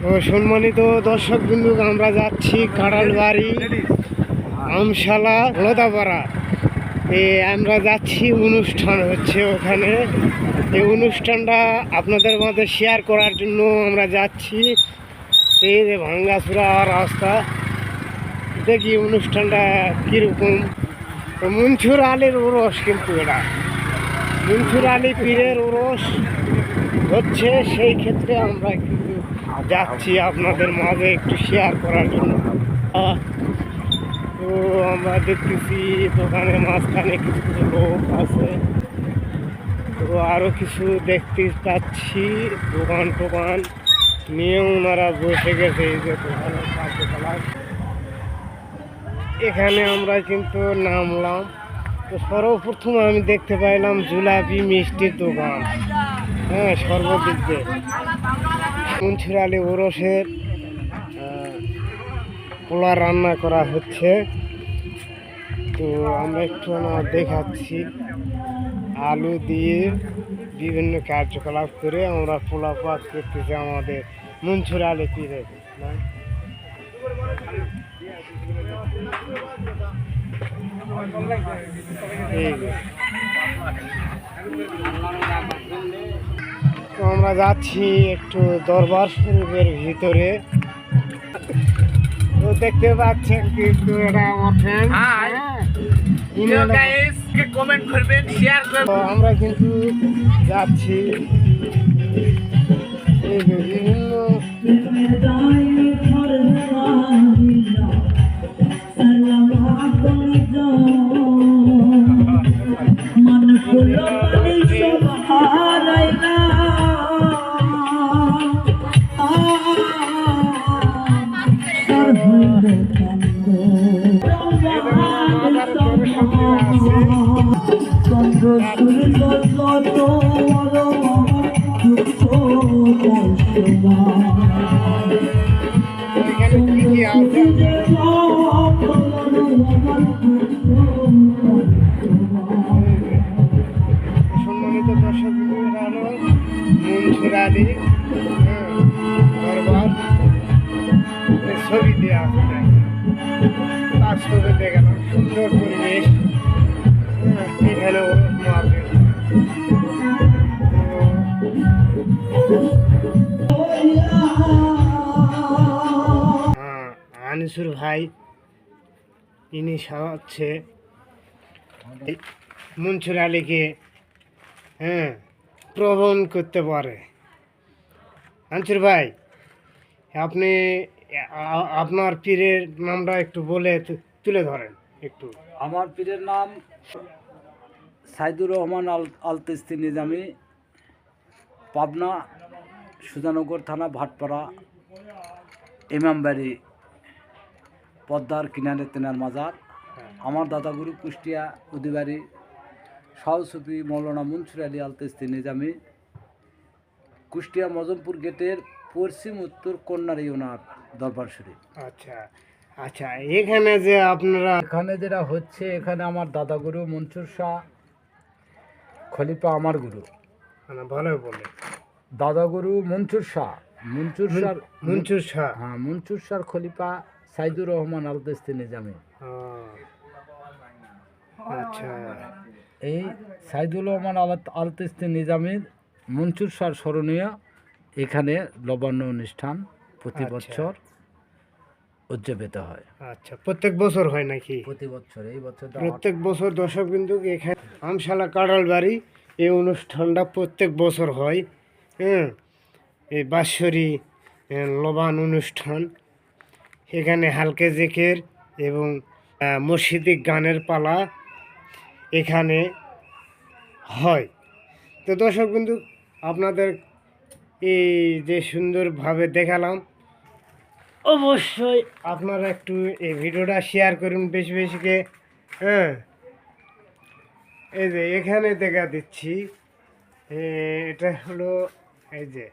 ও সম্মানিত দর্শক বিন্দু, আমরা যাচ্ছি কাঁড়ালবাড়ি আমশালা লোদাপাড়া। আমরা যাচ্ছি, অনুষ্ঠান হচ্ছে ওখানে। এই অনুষ্ঠানটা আপনাদের মধ্যে শেয়ার করার জন্য আমরা যাচ্ছি। এই যে ভাঙ্গাচুরা রাস্তা, দেখি অনুষ্ঠানটা কীরকম। মনসুর আলীর ওরস, কিন্তু এটা মনসুর আলী পীরের ওরস হচ্ছে। সেই ক্ষেত্রে আমরা কিন্তু যাচ্ছি আপনাদের মাঝে একটু শেয়ার করার জন্য। তো আমরা দেখতেছি দোকানের মাঝখানে কিছু কিছু লোক আছে, তো আরও কিছু দেখতে পাচ্ছি দোকান টোকান নিয়ে ওনারা বসে গেছে। এই যে দোকানের কার্যকলাপ, এখানে আমরা কিন্তু নামলাম। তো সর্বপ্রথম আমি দেখতে পাইলাম জিলাপি মিষ্টির দোকান। হ্যাঁ, সর্বদিক দিয়ে মনসুর আলী ওরসের পোলা রান্না করা হচ্ছে। তো আমরা একটু দেখাচ্ছি, আলু দিয়ে বিভিন্ন কার্যকলাপ করে আমরা পোলা পাক করতেছি আমাদের মনসুর আলী পীরের। তো আমরা যাচ্ছি একটু দরবার শরীফের ভিতরে। তো দেখতে পাচ্ছেন কিন্তু এটা আমার ফ্রেন্ড। কমেন্ট করবেন, শেয়ার করবেন। আমরা কিন্তু যাচ্ছি এই বিভিন্ন সম্মানিত দর্শক, এটা হলো মনসুর আলী দরবার। ছবি দেওয়া আছে, তার ছবি দেখানো সুন্দর পরিবেশ। এখানে আনিসুর ভাই, ইনি হচ্ছে মনসুর আলীকে প্রবণ করতে পারে। আনিসুর ভাই, আপনি আপনার পীরের নামটা একটু বলে তুলে ধরেন একটু। আমার পীরের নাম সাইদুর রহমান আল তিস্তি নিজামী, পাবনা সুজানগর থানা ভাটপাড়া ইমামবাড়ি, পদ্মার কিনারে তেনার মাজার। আমার দাদাগুরু কুষ্টিয়া উদিবাড়ি শাহসুফি মৌলানা মনসুর আলী আল তিস্তি নিজামী, কুষ্টিয়া মজমপুর গেটের পশ্চিম উত্তর কন্যার ইউনার দরবার শরীফ। আচ্ছা আচ্ছা, এখানে যে আপনারা এখানে যেটা হচ্ছে, এখানে আমার দাদাগুরু মনসুর শাহ খলিফা, আমার গুরু ভালো বলে দাদাগুরু মনসুর শাহ, মনসুর শাহ হ্যাঁ, মনসুর শাহ খলিফা সাইদুর রহমান আল তিস্তি নিজামী। আচ্ছা, এই সাইদুর রহমান আল তিস্তি নিজামীর মনসুর শাহ স্মরণীয় এখানে লবণ্য অনুষ্ঠান প্রতি বছর উদযাপিত হয়। আচ্ছা, প্রত্যেক বছর হয় নাকি? প্রতি বছর, এই বছর প্রত্যেক বছর দর্শক বিন্দু, এখানে আমশালা কাঁড়ালবাড়ি এই অনুষ্ঠানটা প্রত্যেক বছর হয়। এই বাৎসরি লবান অনুষ্ঠান, এখানে হালকে জেকের এবং মসজিদিক গানের পালা এখানে হয়। তো দর্শক বিন্দু, আপনাদের এই যে সুন্দরভাবে দেখালাম, অবশ্যই আপনারা একটু এই ভিডিওটা শেয়ার করুন বেশি বেশিকে। এই যে এখানে দেখা দিচ্ছি, এটা হলো এই যে